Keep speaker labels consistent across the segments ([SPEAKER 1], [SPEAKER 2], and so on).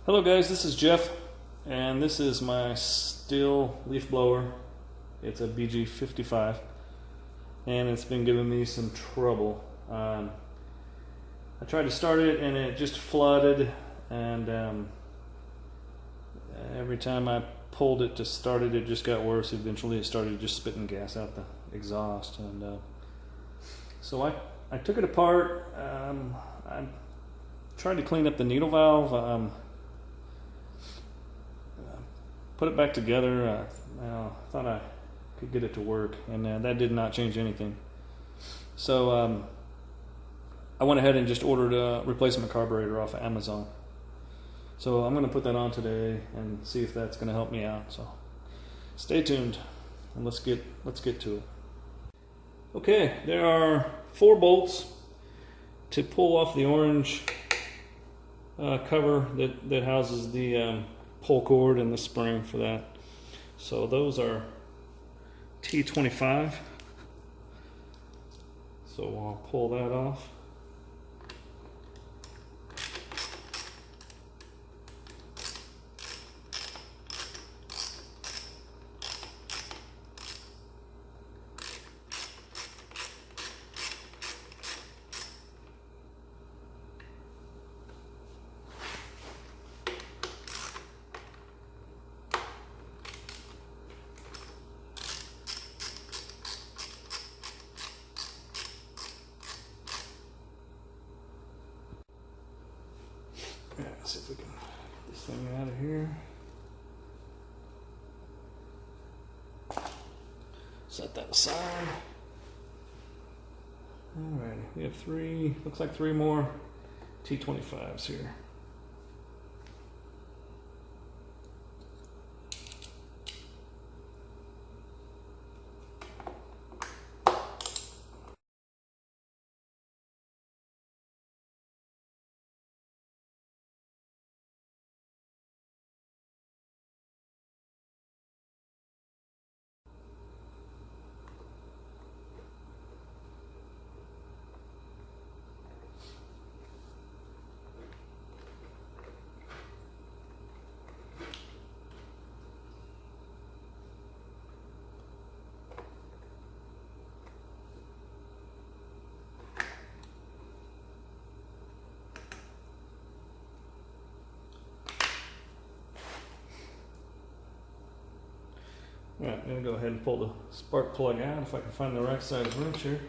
[SPEAKER 1] Hello guys, this is Jeff, and this is my Stihl leaf blower. It's a BG55, and it's been giving me some trouble. I tried to start it and it just flooded, and every time I pulled it to start it, it just got worse. Eventually it started just spitting gas out the exhaust, and so I took it apart. I tried to clean up the needle valve, put it back together. I thought I could get it to work, and that did not change anything. So I went ahead and just ordered a replacement carburetor off of Amazon. So I'm going to put that on today and see if that's going to help me out. So stay tuned and let's get to it. Okay, there are 4 bolts to pull off the orange cover that houses the pull cord and the spring for that. So those are T25. So I'll pull that off. Yeah, let's see if we can get this thing out of here. Set that aside. Alrighty, we have 3, looks like 3 more T25s here. Alright, I'm going to go ahead and pull the spark plug out if I can find the right size wrench here.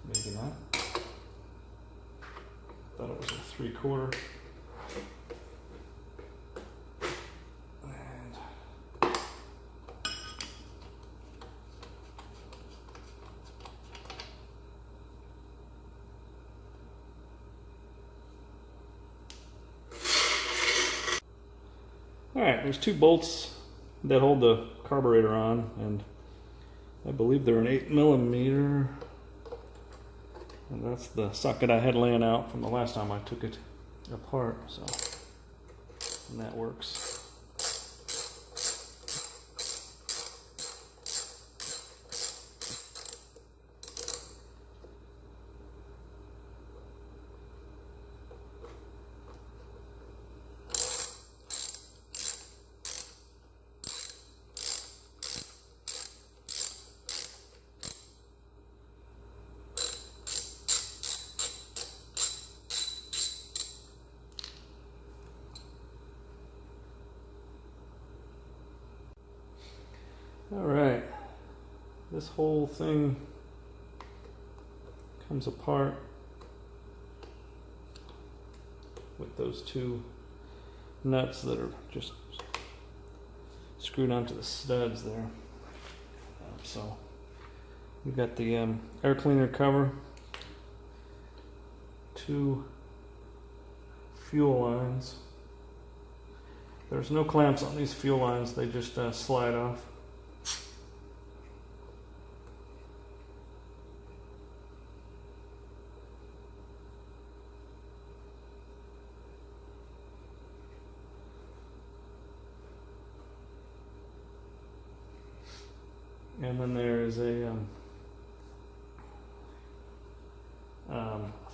[SPEAKER 1] Maybe not. Thought it was a 3/4. Alright, there's 2 bolts that hold the carburetor on, and I believe they're an 8mm, and that's the socket I had laying out from the last time I took it apart, so, and that works. Alright, this whole thing comes apart with those 2 nuts that are just screwed onto the studs there. So we've got the air cleaner cover, 2 fuel lines. There's no clamps on these fuel lines, they just slide off. And then there is a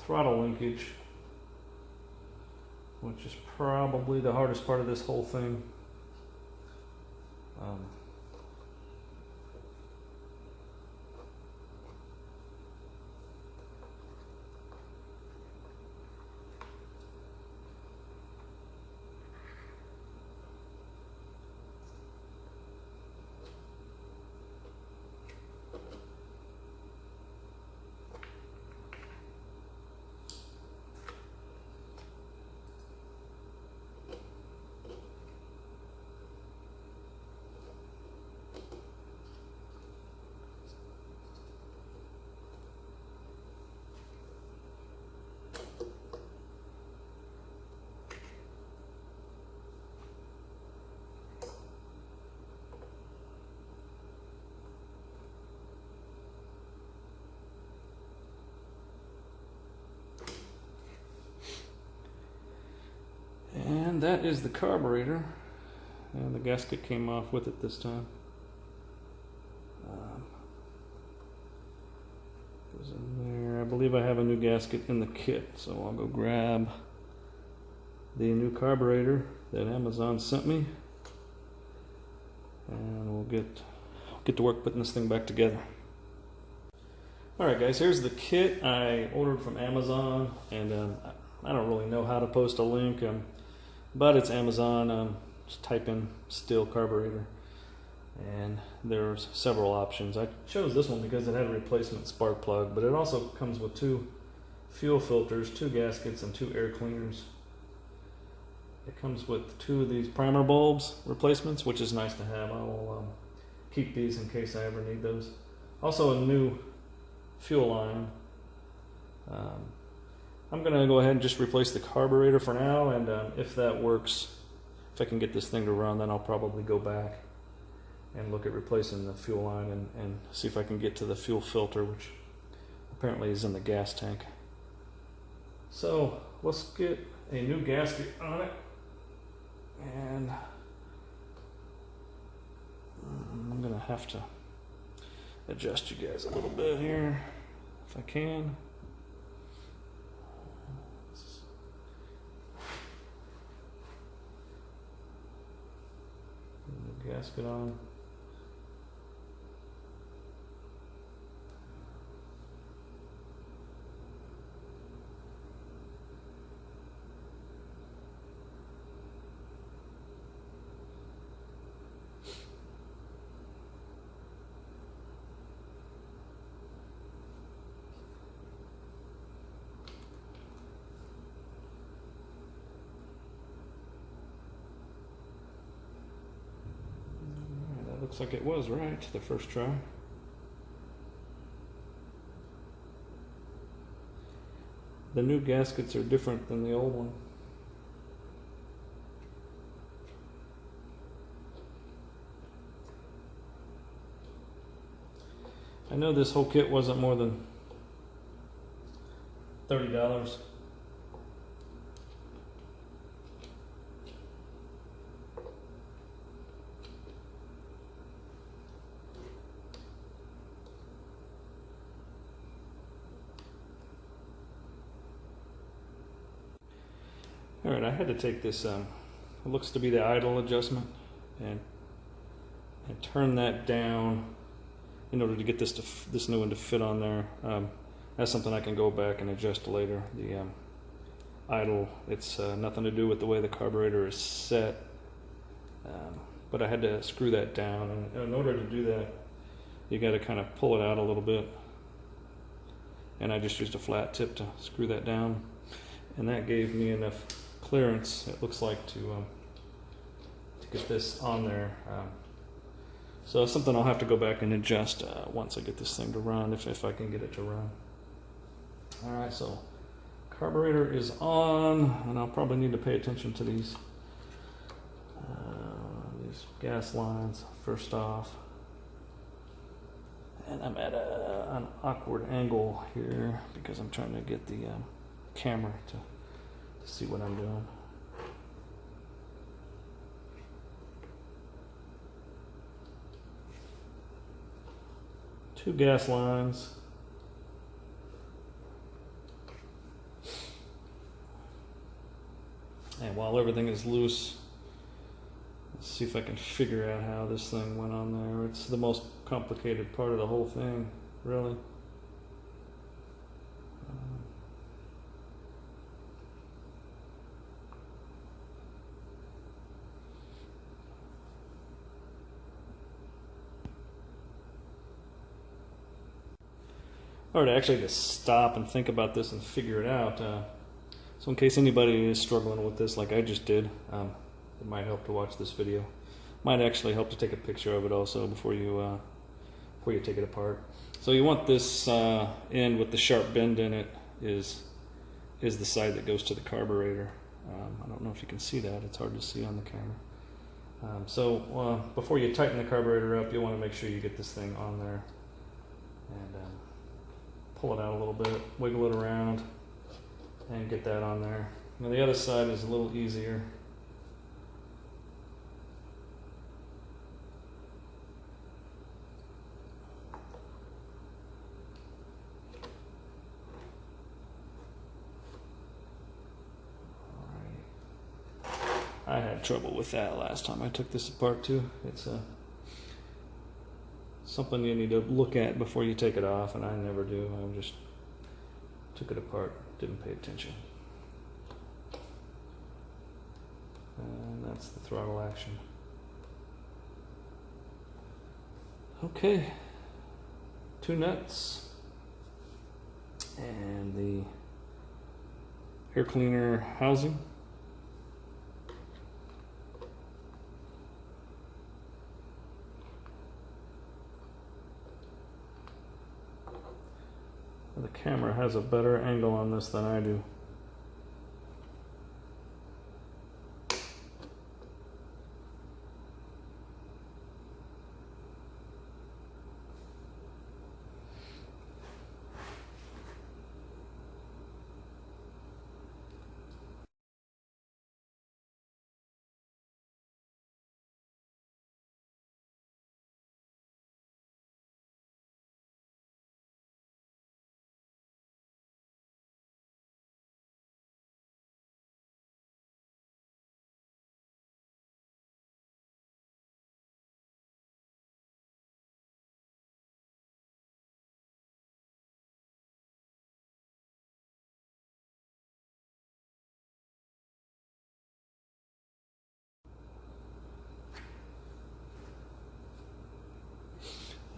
[SPEAKER 1] throttle linkage, which is probably the hardest part of this whole thing. And that is the carburetor, and the gasket came off with it this time. Goes in there. I believe I have a new gasket in the kit, so I'll go grab the new carburetor that Amazon sent me, and we'll get to work putting this thing back together. Alright guys, here's the kit I ordered from Amazon, and I don't really know how to post a link, but it's Amazon. Just type in Stihl carburetor, and there's several options. I chose this one because it had a replacement spark plug, but it also comes with 2 fuel filters, 2 gaskets, and 2 air cleaners. It comes with 2 of these primer bulbs replacements, which is nice to have. I will keep these in case I ever need those. Also a new fuel line. I'm going to go ahead and just replace the carburetor for now, and if that works, if I can get this thing to run, then I'll probably go back and look at replacing the fuel line and see if I can get to the fuel filter, which apparently is in the gas tank. So let's get a new gasket on it, and I'm going to have to adjust you guys a little bit here if I can. Gasket on. Looks like it was right the first try. The new gaskets are different than the old one. I know this whole kit wasn't more than $30. Alright, I had to take this, it looks to be the idle adjustment, and turn that down in order to get this new one to fit on there. That's something I can go back and adjust later. The idle, it's nothing to do with the way the carburetor is set, but I had to screw that down, and in order to do that, you got to kind of pull it out a little bit, and I just used a flat tip to screw that down, and that gave me enough clearance, it looks like, to get this on there. So it's something I'll have to go back and adjust once I get this thing to run, if I can get it to run. Alright, so carburetor is on, and I'll probably need to pay attention to these gas lines first off. And I'm at an awkward angle here because I'm trying to get the camera to see what I'm doing. Two gas lines. And while everything is loose, let's see if I can figure out how this thing went on there. It's the most complicated part of the whole thing, really. Or to actually just stop and think about this and figure it out. So in case anybody is struggling with this like I just did, it might help to watch this video. Might actually help to take a picture of it also before you take it apart. So you want this end with the sharp bend in it is the side that goes to the carburetor. I don't know if you can see that. It's hard to see on the camera. So before you tighten the carburetor up, you'll want to make sure you get this thing on there. And pull it out a little bit, wiggle it around, and get that on there. Now the other side is a little easier. I had trouble with that last time I took this apart too. It's something you need to look at before you take it off, and I never do. I just took it apart, didn't pay attention. And that's the throttle action. Okay, 2 nuts and the air cleaner housing. The camera has a better angle on this than I do.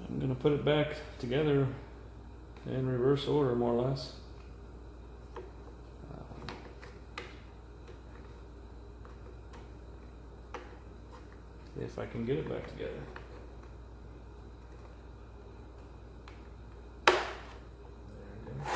[SPEAKER 1] I'm going to put it back together in reverse order, more or less. If I can get it back together. There we go.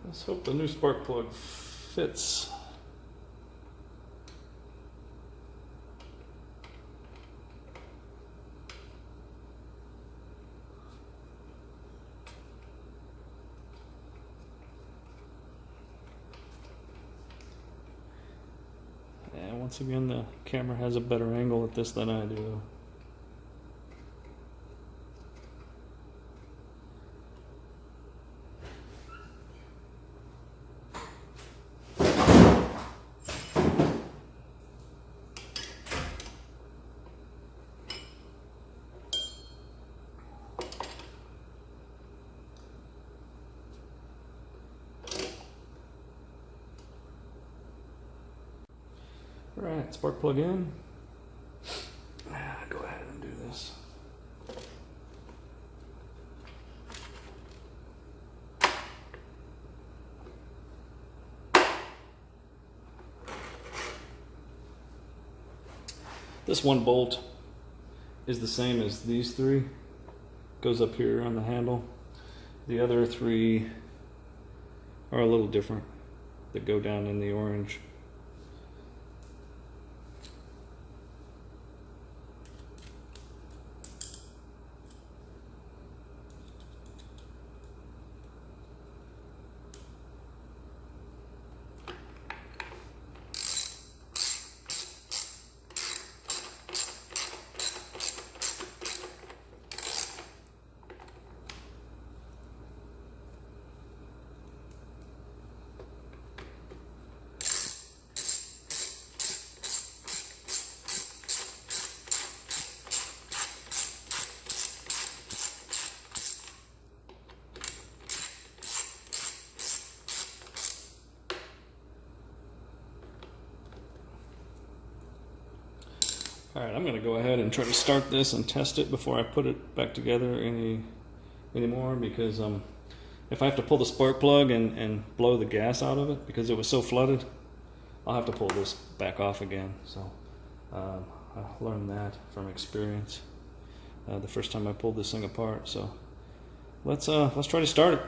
[SPEAKER 1] Let's hope the new spark plug fits. And once again, the camera has a better angle at this than I do. Alright, spark plug in. Go ahead and do this. This one bolt is the same as these three. Goes up here on the handle. The other three are a little different, that go down in the orange. Alright, I'm going to go ahead and try to start this and test it before I put it back together anymore, because if I have to pull the spark plug and blow the gas out of it because it was so flooded, I'll have to pull this back off again. So I learned that from experience the first time I pulled this thing apart. So let's try to start it.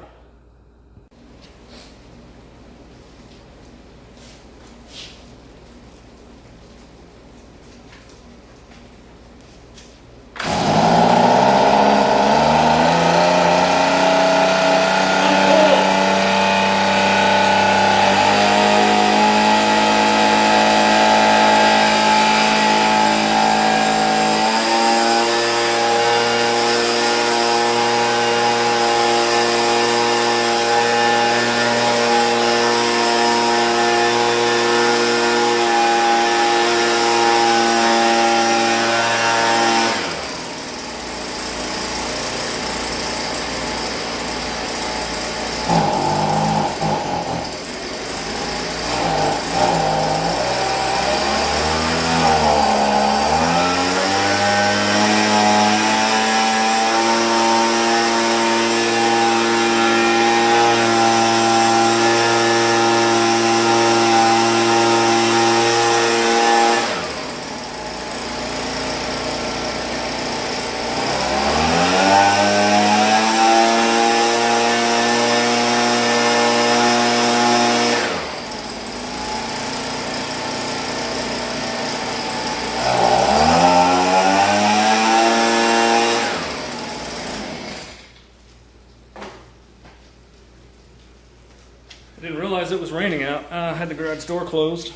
[SPEAKER 1] I didn't realize it was raining out. I had the garage door closed.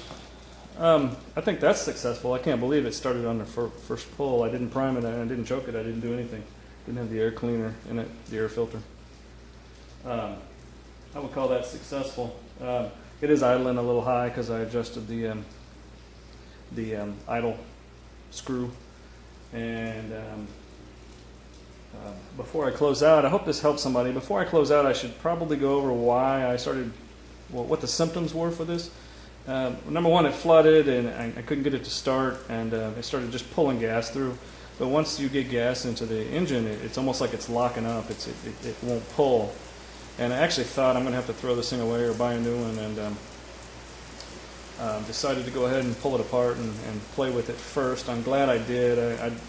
[SPEAKER 1] I think that's successful. I can't believe it started on the first pull. I didn't prime it, I didn't choke it, I didn't do anything. Didn't have the air cleaner in it, the air filter. I would call that successful. It is idling a little high because I adjusted the idle screw. And before I close out, I hope this helps somebody. Before I close out, I should probably go over why I started, well, what the symptoms were for this. Number one, it flooded and I couldn't get it to start, and it started just pulling gas through. But once you get gas into the engine, it's almost like it's locking up. It won't pull. And I actually thought I'm going to have to throw this thing away or buy a new one, and decided to go ahead and pull it apart and play with it first. I'm glad I did.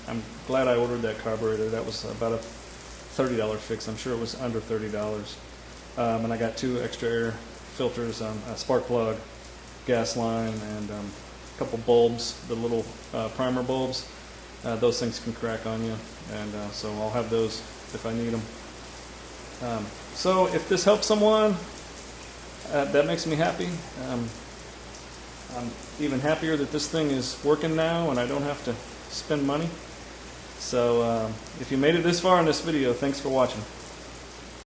[SPEAKER 1] I'm glad I ordered that carburetor. That was about a $30 fix. I'm sure it was under $30. And I got 2 extra air filters, a spark plug, gas line, and a couple bulbs, the little primer bulbs. Those things can crack on you, and so I'll have those if I need them. So if this helps someone, that makes me happy. I'm even happier that this thing is working now and I don't have to spend money. So if you made it this far in this video, thanks for watching.